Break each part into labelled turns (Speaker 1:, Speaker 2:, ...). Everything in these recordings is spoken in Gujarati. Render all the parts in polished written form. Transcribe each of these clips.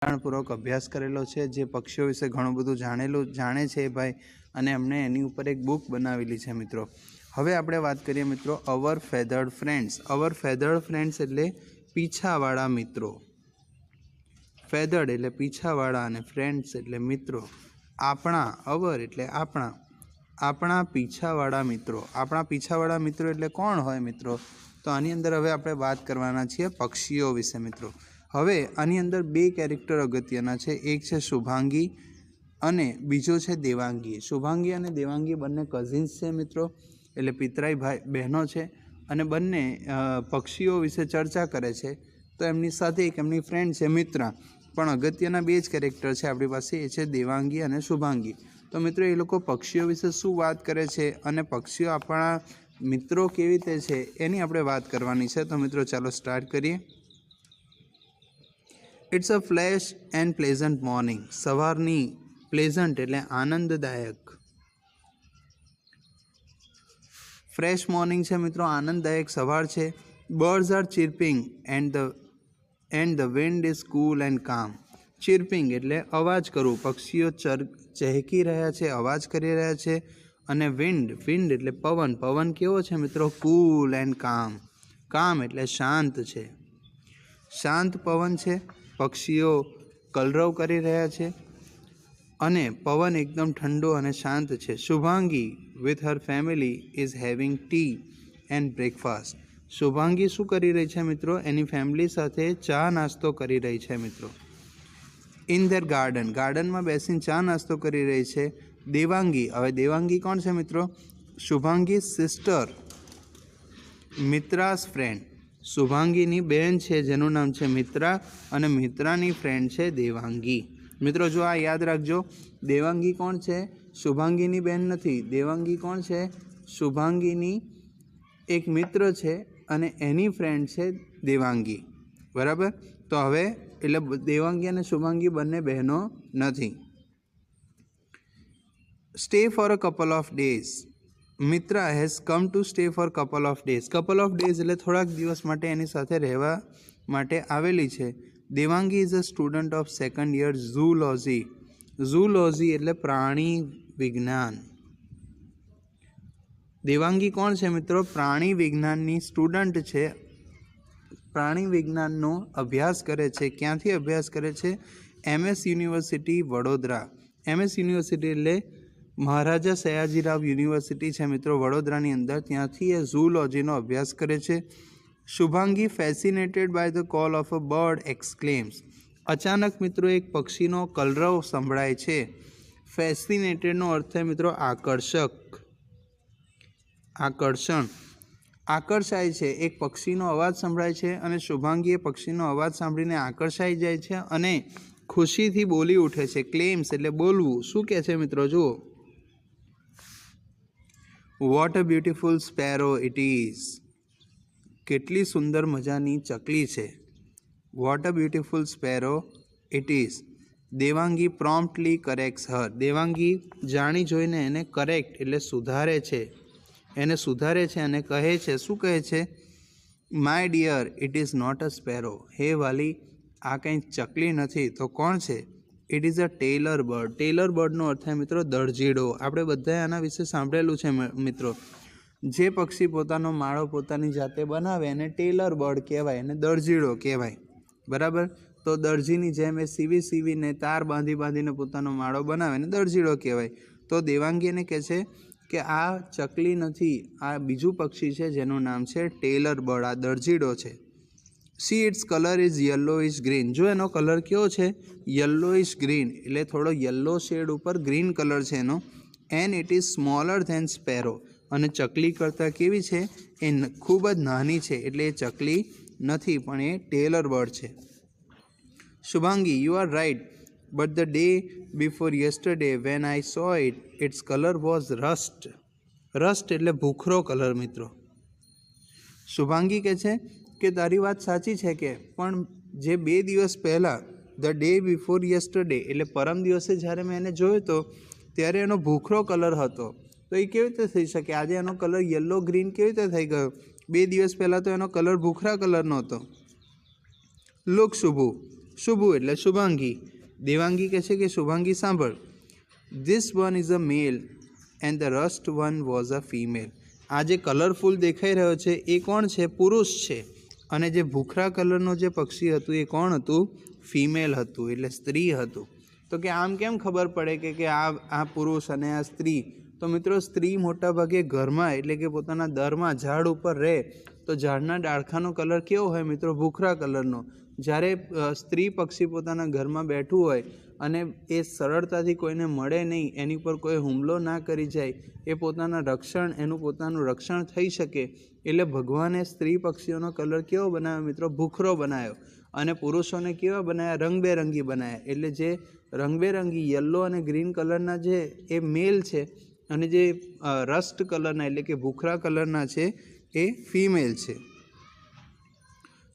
Speaker 1: ઊંડાણપૂર્વક અભ્યાસ કરેલો છે, જે પક્ષીઓ વિશે ઘણું બધું જાણે છે એ ભાઈ, અને એમણે એની ઉપર એક બુક બનાવેલી છે મિત્રો. હવે આપણે વાત કરીએ મિત્રો અવર ફેધર્ડ ફ્રેન્ડ્સ. અવર ફેધર્ડ ફ્રેન્ડ્સ એટલે પીછાવાળા મિત્રો. ફેધર્ડ એટલે પીછાવાળા અને ફ્રેન્ડ્સ એટલે મિત્રો. આપણા, અવર એટલે આપણા પીછાવાળા મિત્રો. આપણા પીછાવાળા મિત્રો એટલે કોણ હોય મિત્રો? તો આની અંદર હવે આપણે વાત કરવાના છીએ પક્ષીઓ વિશે મિત્રો. હવે આની અંદર બે કેરેક્ટર અગત્યના છે. એક છે શુભાંગી અને બીજો છે દેવાંગી. શુભાંગી અને દેવાંગી બંને કઝિન્સ છે મિત્રો, એટલે પિતરાઈ ભાઈ બહેનો છે, અને બંને પક્ષીઓ વિશે ચર્ચા કરે છે. તો એમની સાથે એક એમની ફ્રેન્ડ છે મિત્રા. પણ અગત્યના બે જ કેરેક્ટર છે આપણી પાસે, એ છે દેવાંગી અને શુભાંગી. તો મિત્રો એ લોકો પક્ષીઓ વિશે શું વાત કરે છે અને પક્ષીઓ આપણા મિત્રો કેવી રીતે છે એની આપણે વાત કરવાની છે. તો મિત્રો ચાલો સ્ટાર્ટ કરીએ. It's a fresh and pleasant morning. સવારની પ્લેઝન્ટ એટલે આનંદદાયક. ફ્રેશ મોર્નિંગ છે મિત્રો, આનંદદાયક સવાર છે. Birds are chirping and the wind is cool and calm. Chirping એટલે અવાજ કરવું. પક્ષીઓ ચહેકી રહ્યા છે, અવાજ કરી રહ્યા છે. અને વિન્ડ એટલે પવન કેવો છે મિત્રો? કૂલ એન્ડ કામ. કામ એટલે શાંત છે, શાંત પવન છે. પક્ષીઓ કલરવ કરી રહ્યા છે અને પવન એકદમ ઠંડો અને શાંત છે. Shubhangi with her family is having T and breakfast. Shubhangi શું કરી રહી છે મિત્રો? એની ફેમિલી સાથે ચા નાસ્તો કરી રહી છે મિત્રો. ઇન ધેર ગાર્ડનમાં બેસીને ચા નાસ્તો કરી રહી છે. દેવાંગી, હવે દેવાંગી કોણ છે મિત્રો? Shubhangi sister, Mitra's friend. શુભાંગીની બહેન છે જેનું નામ છે મિત્રા, અને મિત્રાની ફ્રેન્ડ છે દેવાંગી. મિત્રો જો આ યાદ રાખજો, દેવાંગી કોણ છે? શુભાંગીની બહેન નથી. દેવાંગી કોણ છે? શુભાંગીની એક મિત્ર છે અને એની ફ્રેન્ડ છે દેવાંગી. બરાબર? તો હવે એટલે દેવાંગી અને શુભાંગી બંને બહેનો નથી. Stay for a couple of days. Mitra has come to stay for couple of days. Couple of days એટલે થોડાક દિવસ માટે એની સાથે રહેવા માટે આવેલી છે. Devangi is a student of second year zoology. Zoology એટલે પ્રાણી વિજ્ઞાન. દેવાંગી કોણ છે મિત્રો? પ્રાણી વિજ્ઞાનની સ્ટુડન્ટ છે. પ્રાણી વિજ્ઞાનનો અભ્યાસ કરે છે. ક્યાંથી અભ્યાસ કરે છે? MS university Vadodara. MS university એટલે મહારાજા સયાજીરાવ યુનિવર્સિટી છે મિત્રો વડોદરાની અંદર. ત્યાંથી એ ઝૂલોજીનો અભ્યાસ કરે છે. Shubhangi fascinated by the call of a bird exclaims. અચાનક મિત્રો એક પક્ષીનો કલરવ સંભળાય છે. ફેસિનેટેડનો અર્થ છે મિત્રો આકર્ષક, આકર્ષણ. આકર્ષાય છે, એક પક્ષીનો અવાજ સંભળાય છે અને શુભાંગી એ પક્ષીનો અવાજ સાંભળીને આકર્ષાઈ જાય છે અને ખુશીથી બોલી ઉઠે છે. ક્લેમ્સ એટલે બોલવું. શું કહે છે મિત્રો? જુઓ. What a beautiful sparrow it is. કેટલી સુંદર મજાની ચકલી છે. What a beautiful sparrow it is. Devangi promptly corrects her. Devangi જાણી જોઈને એને કરેક્ટ એટલે સુધારે છે, એને સુધારે છે અને કહે છે. શું કહે છે? My dear it is not a sparrow. હે વાલી, આ કંઈ ચકલી નથી તો કોણ છે? It is a tailor bird. Tailor બર્ડનો અર્થ થાય મિત્રો દરજીડો. આપણે બધાએ આના વિશે સાંભળેલું છે મિત્રો. જે પક્ષી પોતાનો માળો પોતાની જાતે બનાવે એને ટેલર બર્ડ કહેવાય, એને દરજીડો કહેવાય. બરાબર? તો દરજીની જેમ એ સીવીને તાર બાંધીને પોતાનો માળો બનાવે એને દરજીડો કહેવાય. તો દેવાંગી એને કહે છે કે આ ચકલી નથી, આ બીજું પક્ષી છે જેનું નામ છે ટેલર બર્ડ. આ દરજીડો છે. See its colour is yellowish green. જો એનો કલર કેવો છે? યલોઇશ ગ્રીન એટલે થોડો યલો શેડ ઉપર ગ્રીન કલર છે એનો. And it is smaller than sparrow. અને ચકલી કરતાં કેવી છે? એ ખૂબ જ નાની છે, એટલે એ ચકલી નથી પણ એ ટેલર બર્ડ છે. Shubhangi, you are right, but the day before yesterday when I saw it, it's colour was rust. Rust એટલે ભૂખરો કલર મિત્રો. શુભાંગી કહે છે કે તારી વાત સાચી છે કે, પણ જે 2 દિવસ પહેલાં, ધ ડે બિફોર યસ્ટરડે એટલે પરમ દિવસે જ્યારે મેં એને જોયો હતો ત્યારે એનો ભૂખરો કલર હતો. તો એ કેવી રીતે થઈ શકે? આજે એનો કલર યલો ગ્રીન કેવી રીતે થઈ ગયો? 2 દિવસ પહેલાં તો એનો કલર ભૂખરા કલરનો હતો. લુક શુભુ, શુભુ એટલે શુભાંગી. દેવાંગી કહે છે કે શુભાંગી સાંભળ. This one is a mail and the rust one was a female. આ જે કલરફુલ દેખાઈ રહ્યો છે એ કોણ છે? પુરુષ છે. અને જે ભૂખરા કલરનો જે પક્ષી હતું એ કોણ હતું? ફિમેલ હતું, એટલે સ્ત્રી હતું. તો કે આમ કેમ ખબર પડે કે આ પુરુષ અને આ સ્ત્રી? તો મિત્રો સ્ત્રી મોટાભાગે ઘરમાં એટલે કે પોતાના દરમાં ઝાડ ઉપર રહે તો ઝાડના ડાળખાનો કલર કેવો હોય મિત્રો? ભૂખરા કલરનો. જ્યારે સ્ત્રી પક્ષી પોતાના ઘરમાં બેઠું હોય અને એ સરળતાથી કોઈને મળે નહીં, એની પર કોઈ હુમલો ના કરી જાય, એ એનું પોતાનું રક્ષણ થઈ શકે, એટલે ભગવાને સ્ત્રી પક્ષીઓનો કલર કેવો બનાવ્યો મિત્રો? ભૂખરો બનાવ્યો. અને પુરુષોને કેવા બનાવ્યા? રંગબેરંગી બનાવ્યા. એટલે જે રંગબેરંગી યલો અને ગ્રીન કલરના જે એ મેલ છે અને જે રસ્ટ કલરના એટલે કે ભૂખરા કલરના છે એ ફિમેલ છે.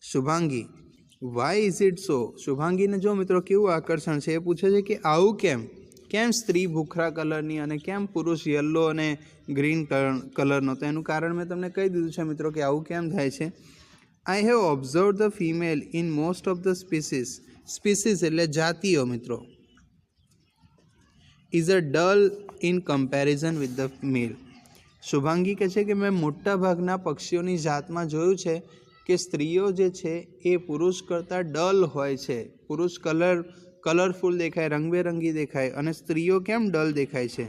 Speaker 1: Shubhangi, why is it so? શુભાંગીને જો મિત્રો કેવું આકર્ષણ છે એ પૂછે છે કે આવું કેમ સ્ત્રી ભૂખરા કલરની અને કેમ પુરુષ યલો અને ગ્રીન કલરનો? તો એનું કારણ મેં તમને કહી દીધું છે મિત્રો કે આવું કેમ થાય છે. I have observed the female in most of the species. Species એટલે જાતિઓ મિત્રો. Is a dull in comparison with the male. Shubhangi કહે છે કે મેં મોટા ભાગના પક્ષીઓની જાતમાં જોયું છે કે સ્ત્રીઓ જે છે એ પુરુષ કરતાં ડલ હોય છે. પુરુષ કલરફુલ દેખાય, રંગબેરંગી દેખાય, અને સ્ત્રીઓ કેમ ડલ દેખાય છે?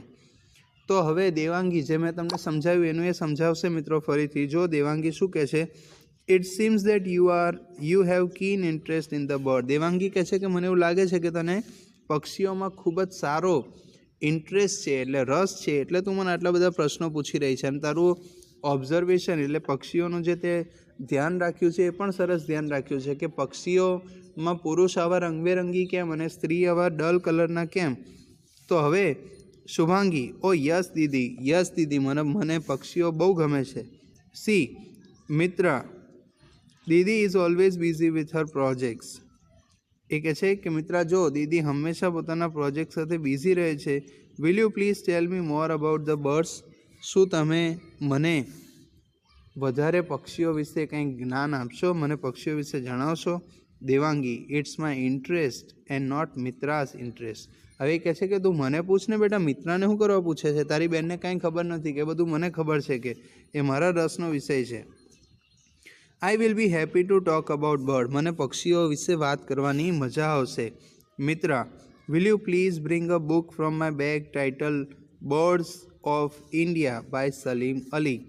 Speaker 1: તો હવે દેવાંગી જે મેં તમને સમજાવ્યું એનું એ સમજાવશે મિત્રો ફરીથી. જો દેવાંગી શું કહે છે? It seems that you have keen interest in the bird. Devangi કહે છે કે મને એવું લાગે છે કે તને પક્ષીઓમાં ખૂબ જ સારો ઇન્ટરેસ્ટ છે, એટલે રસ છે, એટલે તું મને આટલા બધા પ્રશ્નો પૂછી રહી છે. અને તારું ઓબ્ઝર્વેશન એટલે પક્ષીઓનું જે તે ધ્યાન રાખ્યું છે એ પણ સરસ ધ્યાન રાખ્યું છે કે પક્ષીઓમાં પુરુષ આવા રંગબેરંગી કેમ અને સ્ત્રી આવા ડલ કલરના કેમ? તો હવે શુભાંગી, ઓ યસ દીદી, મને પક્ષીઓ બહુ ગમે છે. See Mitra, didi is always busy with her projects. એ કહે છે કે મિત્રા જો દીદી હંમેશા પોતાના પ્રોજેક્ટ સાથે બિઝી રહે છે. Will you please tell me more about the birds? શું તમે મને વધારે પક્ષીઓ વિશે કંઈક જ્ઞાન આપશો? મને પક્ષીઓ વિશે જણાવશો? Devangi, it's my interest and not Mitra's interest. હવે કહે છે કે તું મને પૂછ ને બેટા, મિત્રાને શું કરવા પૂછે છે? તારી બેનને કાંઈ ખબર નથી કે બધું મને ખબર છે કે એ મારા રસનો વિષય છે. I will be happy to talk about bird. મને પક્ષીઓ વિશે વાત કરવાની મજા આવશે. Mitra, will you please bring a book from my bag title birds of India by Salim Ali.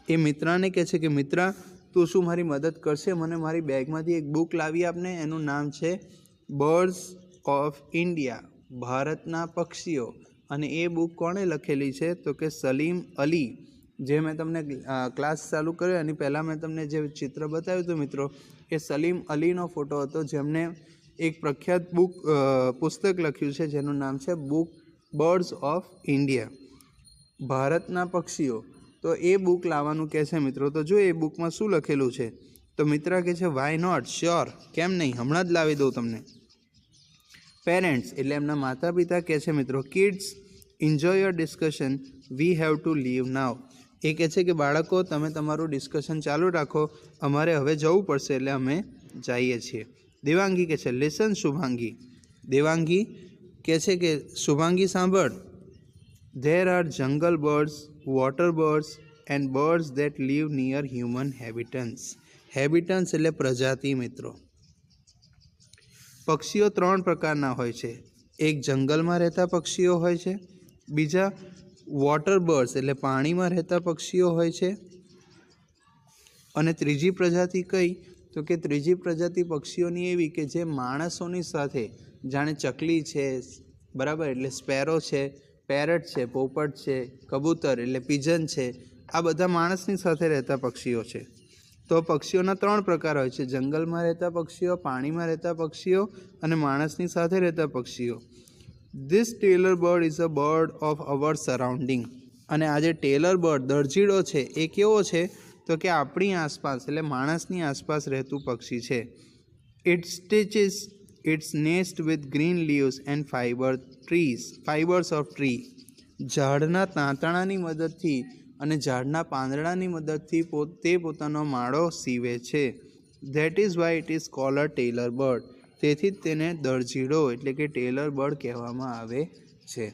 Speaker 1: એ મિત્રાને કહે છે કે મિત્રા તું શું મારી મદદ કરશે? મને મારી બેગમાંથી એક બુક લાવી આપને. એનું નામ છે બર્ડ્સ ઓફ ઇન્ડિયા, ભારતના પક્ષીઓ. અને એ બુક કોણે લખેલી છે? તો કે સલીમ અલી. જે મેં તમને ક્લાસ ચાલુ કર્યો એની પહેલાં મેં તમને જે ચિત્ર બતાવ્યું હતું મિત્રો, એ સલીમ અલીનો ફોટો હતો, જેમણે એક પ્રખ્યાત પુસ્તક લખ્યું છે જેનું નામ છે બર્ડ્સ ઓફ ઇન્ડિયા, ભારતના પક્ષીઓ. તો એ બુક લાવવાનું કહે છે મિત્રો. તો જો એ બુકમાં શું લખેલું છે? તો મિત્રા કહે છે વાય નોટ, શ્યોર, કેમ નહીં, હમણાં જ લાવી દઉં તમને. પેરેન્ટ્સ એટલે એમના માતા પિતા કહે છે મિત્રો, kids enjoy your discussion, we have to leave now. એ કહે છે કે બાળકો તમે તમારું ડિસ્કશન ચાલુ રાખો, અમારે હવે જવું પડશે, એટલે અમે જઈએ છીએ. દેવાંગી કહે છે લિસન શુભાંગી. દેવાંગી કહે છે કે શુભાંગી સાંભળ. There are jungle birds, water birds and birds that live near human habitants. Habitants એટલે પ્રજાતિ મિત્રો. પક્ષીઓ 3 પ્રકારના હોય છે. એક જંગલમાં રહેતા પક્ષીઓ હોય છે, બીજા વોટર બર્ડ્સ એટલે પાણીમાં રહેતા પક્ષીઓ હોય છે, અને ત્રીજી પ્રજાતિ કઈ? તો કે ત્રીજી પ્રજાતિ પક્ષીઓની એવી કે જે માણસોની સાથે, જાણે ચકલી છે, બરાબર, એટલે સ્પેરો છે, પેરટ છે, પોપટ છે, કબૂતર એટલે પિજન છે, આ બધા માણસની સાથે રહેતા પક્ષીઓ છે. તો પક્ષીઓના 3 પ્રકાર હોય છે: જંગલમાં રહેતા પક્ષીઓ, પાણીમાં રહેતા પક્ષીઓ અને માણસની સાથે રહેતા પક્ષીઓ. This tailor bird is a bird of our surrounding. અને આ જે ટેલર બર્ડ દરજીડો છે એ કેવો છે? તો કે આપણી આસપાસ એટલે માણસની આસપાસ રહેતું પક્ષી છે. It stitches its nest with green leaves and fibres of tree. ઝાડના તાંતણાની મદદથી અને ઝાડના પાંદડાની મદદથી તે પોતાનો માળો સીવે છે. That is why it is called a tailor bird. તેથી જ તેને દરજીડો એટલે કે ટેલર બર્ડ કહેવામાં આવે છે.